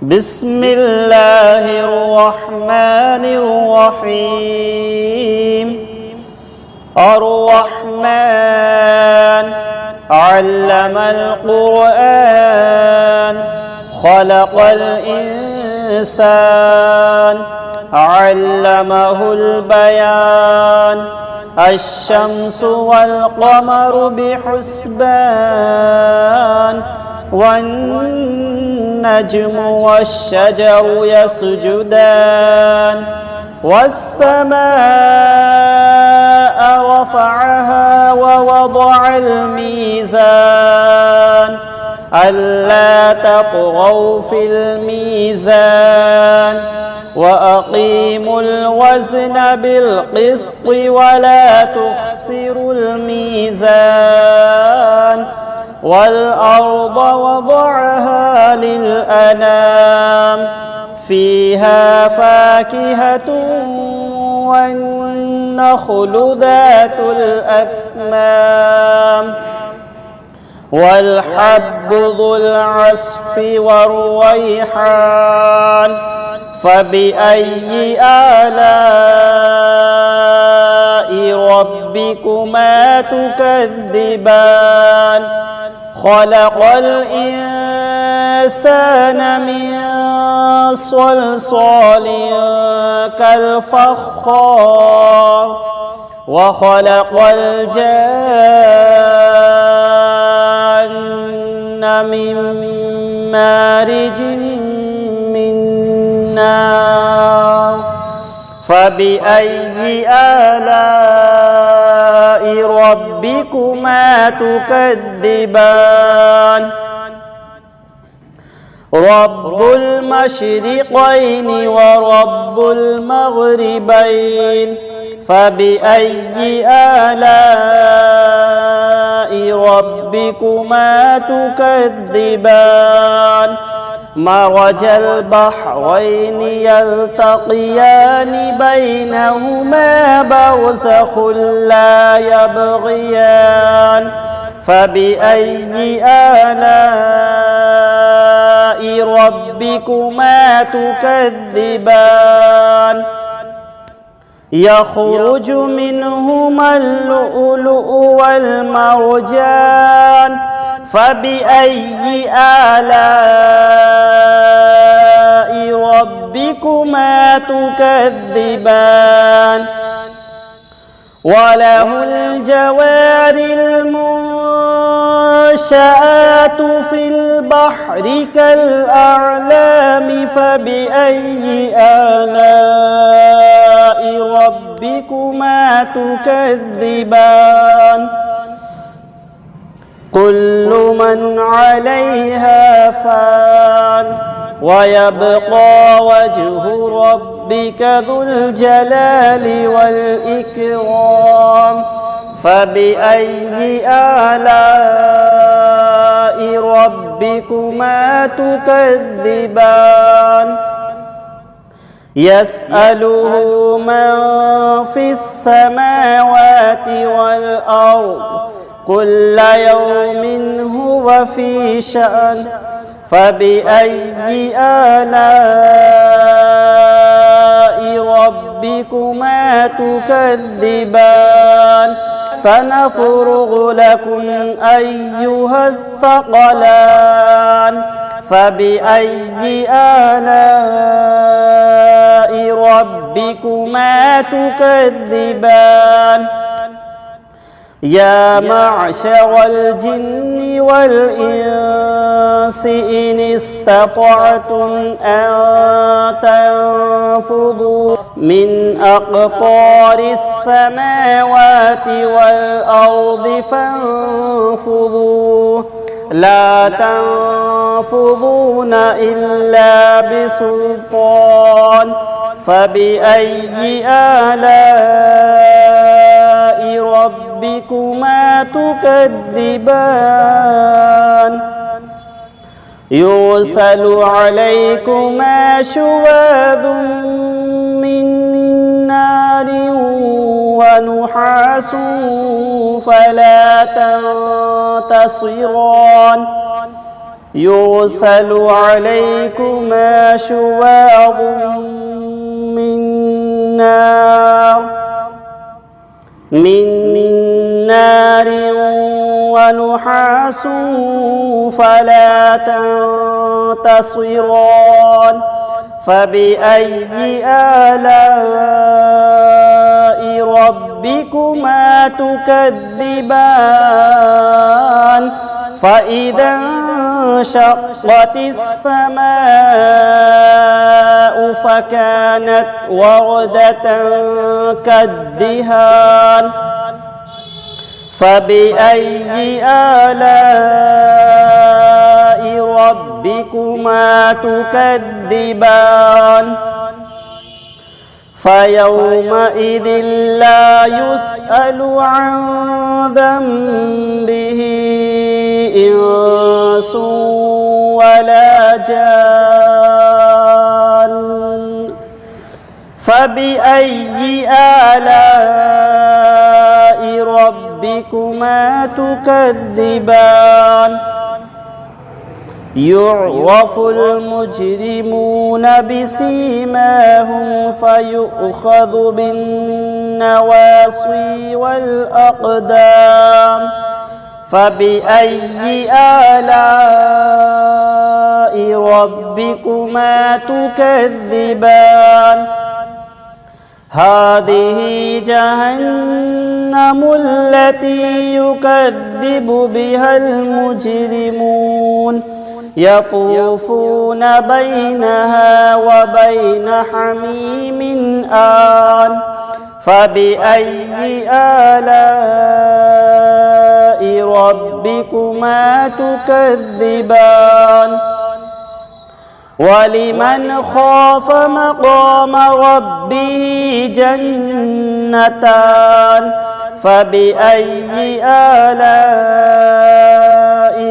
بسم الله الرحمن الرحيم. الرحمن علم القرآن خلق الإنسان علمه البيان. الشمس والقمر بحسبان والنجم والشجر يسجدان. والسماء رفعها ووضع الميزان ألا تطغوا في الميزان وأقيموا الوزن بالقسط ولا تخسروا الميزان. والأرض وضعها للأنام فيها فاكهة والنخل ذات الأكمام والحب ذو العصف والريحان. فبأي آلاء ربكما تكذبان؟ خلق الإنسان من صلصال كالفخار وخلق الجان من مارج من نار. فبأي آلاء ربكما تكذبان؟ رب المشرقين ورب المغربين. فبأي آلاء ربكما تكذبان؟ مرج البحرين يلتقيان بينهما برزخ لا يبغيان. فبأي آلاء ربكما تكذبان؟ يخرج منهما اللؤلؤ والمرجان. فبأي آلاء ربكما تكذبان؟ وله الجوار المنشآت في البحر كالأعلام. فبأي آلاء ربكما تكذبان؟ كل من عليها فان ويبقى وجه ربك ذو الجلال والإكرام. فبأي آلاء ربكما تكذبان؟ يسأله من في السماوات والأرض كل يوم هو في شأن. فبأي آلاء ربكما تكذبان؟ سنفرغ لكم أيها الثقلان. فبأي آلاء ربكما تكذبان؟ يا معشر الجن والإنس إن استطعتم أن تنفذوا من أقطار السماوات والأرض فانفذوا لا تنفذون إلا بسلطان. فبأي آلاء ربكما تكذبان؟ يرسل عليكما شواظ من نار ونحاس فلا تنتصران. يرسل عليكما شواظ من نار ونحاس فلا تنتصران فبأي آلاء ربكما تكذبان فإذا انشقت السماء فكانت وردة كالدهان فبأي آلاء ربكما تكذبان فيومئذ لا يسأل عن ذنبه إنس ولا جان فبأي آلاء ربكما تكذبان يعرف المجرمون بسيماهم فيؤخذ بالنواصي والأقدام فبأي آلاء ربكما تكذبان هذه جهنم التي يكذب بها المجرمون يطوفون بينها وبين حميم آن فبأي آلاء ربكما تكذبان ولمن خاف مقام ربه جنتان فبأي آلاء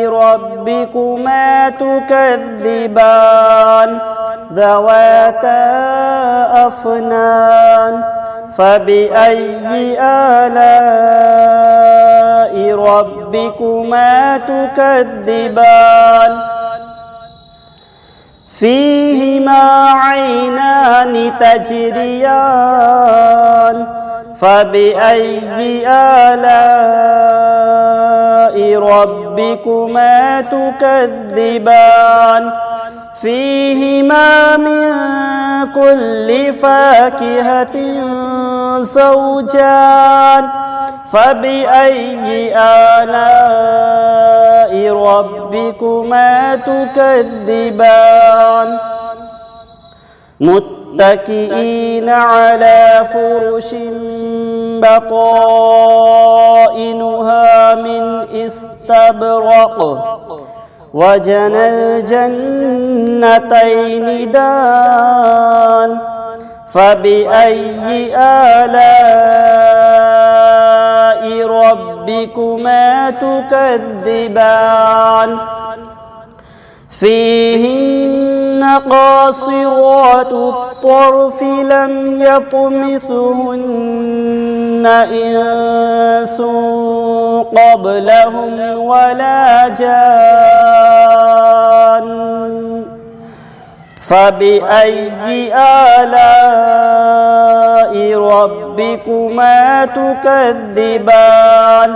ربكما تكذبان ذواتا أفنان فبأي آلاء ربكما تكذبان فيهما عينان تجريان فبأي آلاء ربكما تكذبان فيهما من كل فاكهة زوجان فبأي آلاء ربكما تكذبان متكئين على فرش بطائنها من استبرق وجنى الجنتين دان فبأي آلاء ربكما تكذبان فيهن قاصرات الطرف لم يطمثهن إنس قبلهم ولا جان فبأي آلاء ربكما تكذبان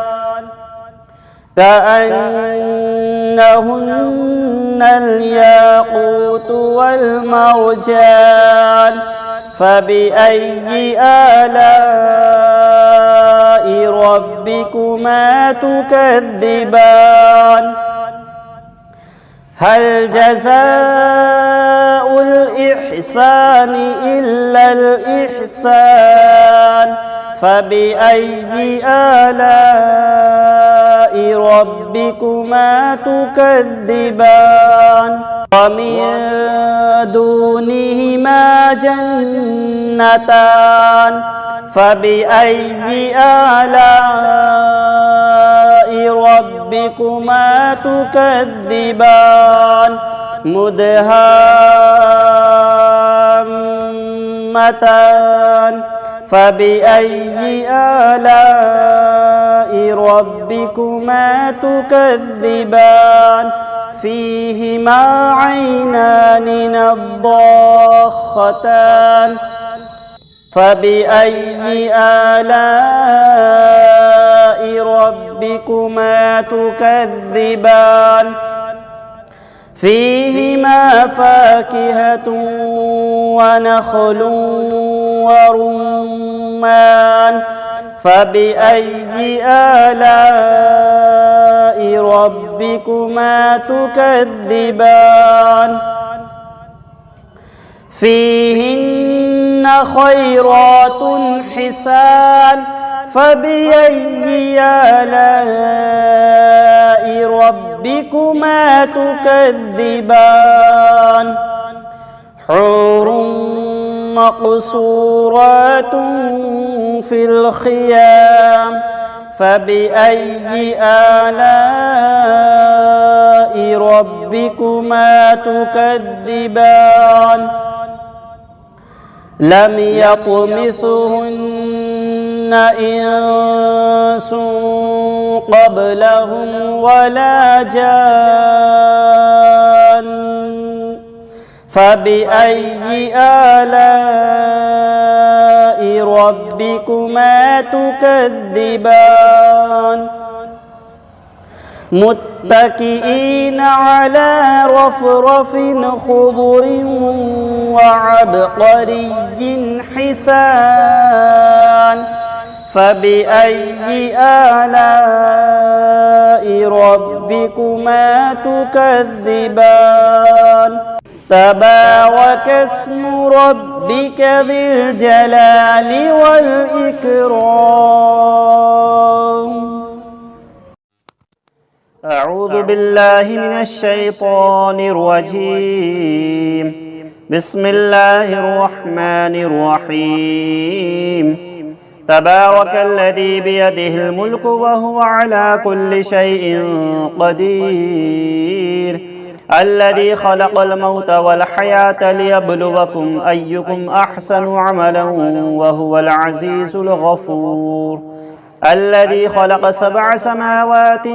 كأنهن الياقوت والمرجان فبأي آلاء ربكما تكذبان هل جزاء الإحسان إلا الإحسان فبأي آلاء ربكما تكذبان ومن دونهما جنتان فبأي آلاء ربكما تكذبان مدهامتان فبأي آلاء ربكما تكذبان فيهما عينان نضاختان فبأي آلاء ربكما تكذبان فيهما فاكهة ونخل ورمان فبأي آلاء ربكما تكذبان فيهن خيرات حسان فبأي آلاء ربكما تكذبان حور مقصورات في الخيام فبأي آلاء ربكما تكذبان لم يطمثهن إنس قبلهم ولا جان فبأي آلاء ربكما تكذبان متكئين على رفرف خضر وعبقري حسان فبأي آلاء ربكما تكذبان تبارك اسم ربك ذي الجلال والإكرام أعوذ بالله من الشيطان الرجيم بسم الله الرحمن الرحيم تبارك الذي بيده الملك وهو على كل شيء قدير الذي خلق الموت والحياة ليبلوكم أيكم أحسن عملا وهو العزيز الغفور الذي خلق 7 سماوات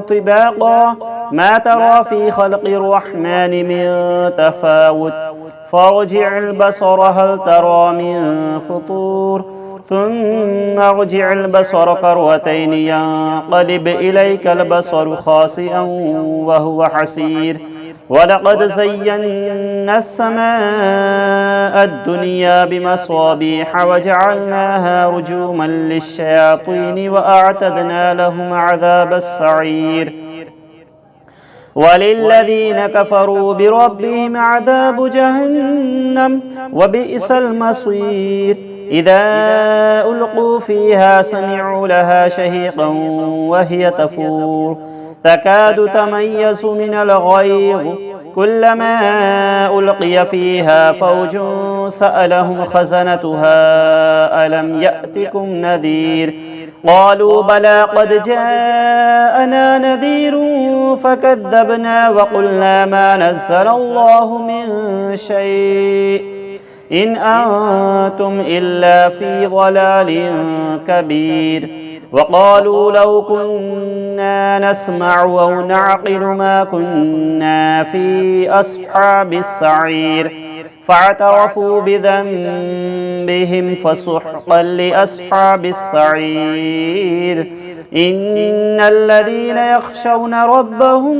طباقا ما ترى في خلق الرحمن من تفاوت فارجع البصر هل ترى من فطور ثم ارجع البصر كرتين ينقلب إليك البصر خاسئا وهو حسير ولقد زينا السماء الدنيا بمصابيح وجعلناها رجوما للشياطين وأعتدنا لهم عذاب السعير وللذين كفروا بربهم عذاب جهنم وبئس المصير إذا ألقوا فيها سمعوا لها شهيقا وهي تفور تكاد تميز من الغيظ كلما ألقي فيها فوج سألهم خزنتها ألم يأتكم نذير قالوا بلى قد جاءنا نذير فكذبنا وقلنا ما نزل الله من شيء إن أنتم إلا في ضلال كبير وقالوا لو كنا نسمع أو نعقل ما كنا في أصحاب السعير فاعترفوا بذنبهم فسحقا لأصحاب السعير إن الذين يخشون ربهم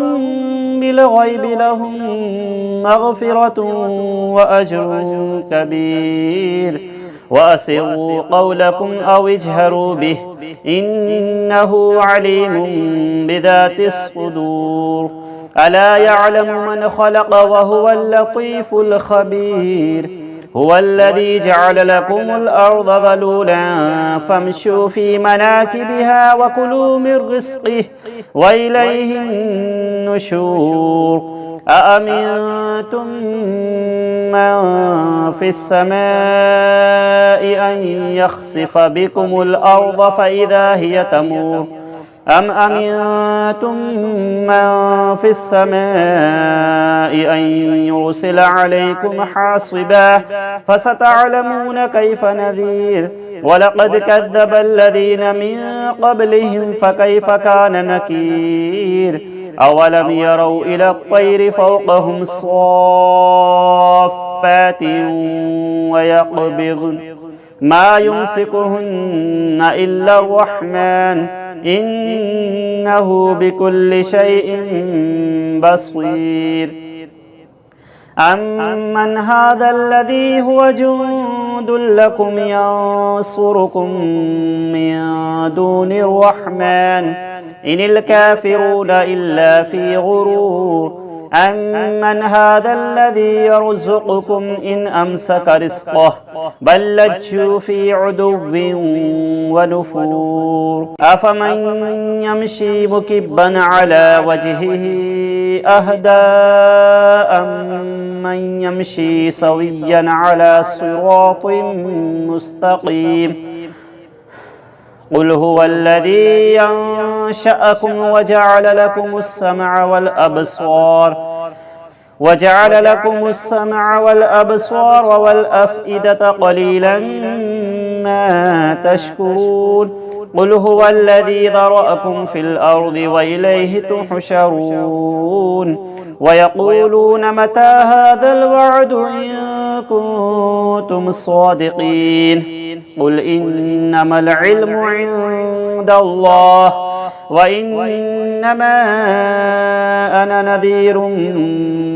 بالغيب لهم مغفرة وأجر كبير وأسروا قولكم أو اجهروا به إنه عليم بذات الصدور ألا يعلم من خلق وهو اللطيف الخبير هو الذي جعل لكم الأرض ذلولا فامشوا في مناكبها وكلوا من رزقه وإليه النشور أأمنتم من في السماء أن يخسف بكم الأرض فإذا هي تمور أم أمنتم من في السماء أن يرسل عليكم حاصبا فستعلمون كيف نذير ولقد كذب الذين من قبلهم فكيف كان نكير أولم يروا إلى الطير فوقهم صافات ويقبضن ما يمسكهن إلا الرحمن إنه بكل شيء بصير أمن هذا الذي هو جند لكم ينصركم من دون الرحمن إن الكافرون إلا في غرور أمن هذا الذي يرزقكم إن أمسك رزقه بل لجوا في عدو ونفور أفمن يمشي مكبا على وجهه أهدى أمن يمشي سويا على صراط مستقيم قل هو الذي ينشأكم وجعل لكم السمع والأبصار والأفئدة قليلا ما تشكرون قل هو الذي ذرأكم في الأرض وإليه تحشرون ويقولون متى هذا الوعد إن كنتم صادقين قل إنما العلم عند الله وإنما أنا نذير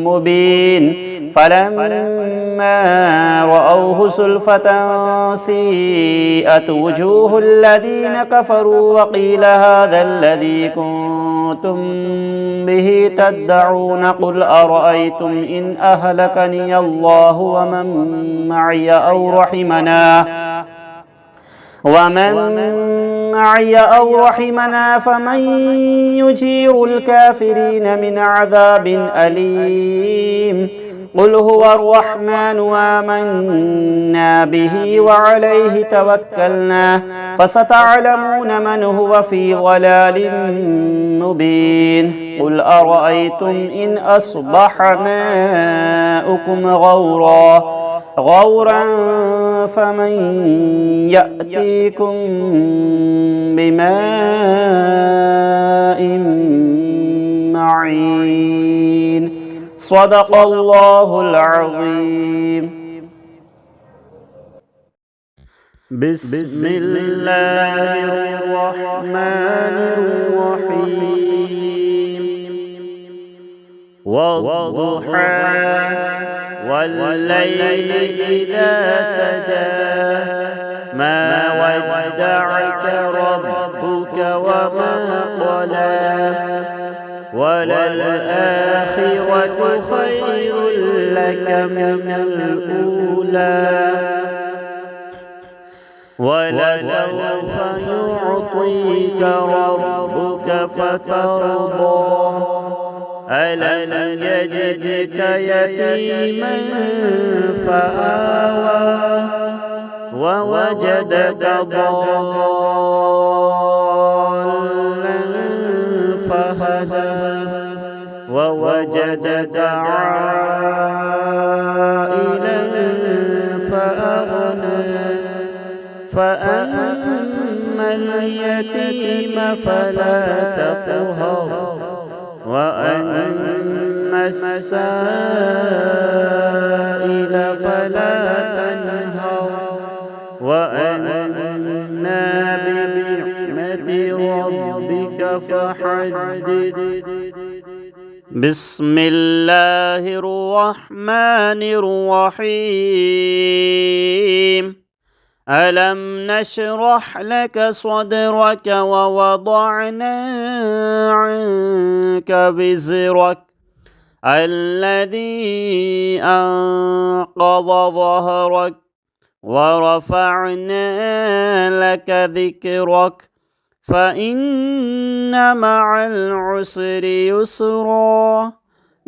مبين فلما رأوه زلفة سيئت وجوه الذين كفروا وقيل هذا الذي كنتم به تدعون قل أرأيتم إن أهلكني الله ومن معي أو رحمنا فمن يجير الكافرين من عذاب أليم قل هو الرحمن آمنا به وعليه توكلنا فستعلمون من هو في ضلال مبين قل أرأيتم إن أصبح ماؤكم غورا فمن يأتيكم بماء معين صدق الله العظيم. بسم الله الرحمن الرحيم والضحى والليل إذا سجى ما ودعك ربك وما قلى وللآخرة خير لك من الأولى ولسوف يعطيك ربك فترضى ألم يجدك يتيما فآوى ووجدك ضالا فهدى ووجدك عائلا فأغنى فأما اليتيم فلا تقهر وأما السائل فلا تنهر وأما بنعمة ربك فحدث. بسم الله الرحمن الرحيم ألم نشرح لك صدرك ووضعنا عنك وزرك الذي أنقض ظهرك ورفعنا لك ذكرك فإن مع العسر يسرا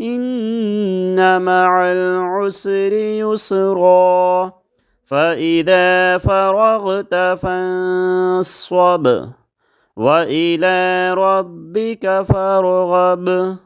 إن مع العسر يسرا فإذا فرغت فانصب وإلى ربك فارغب.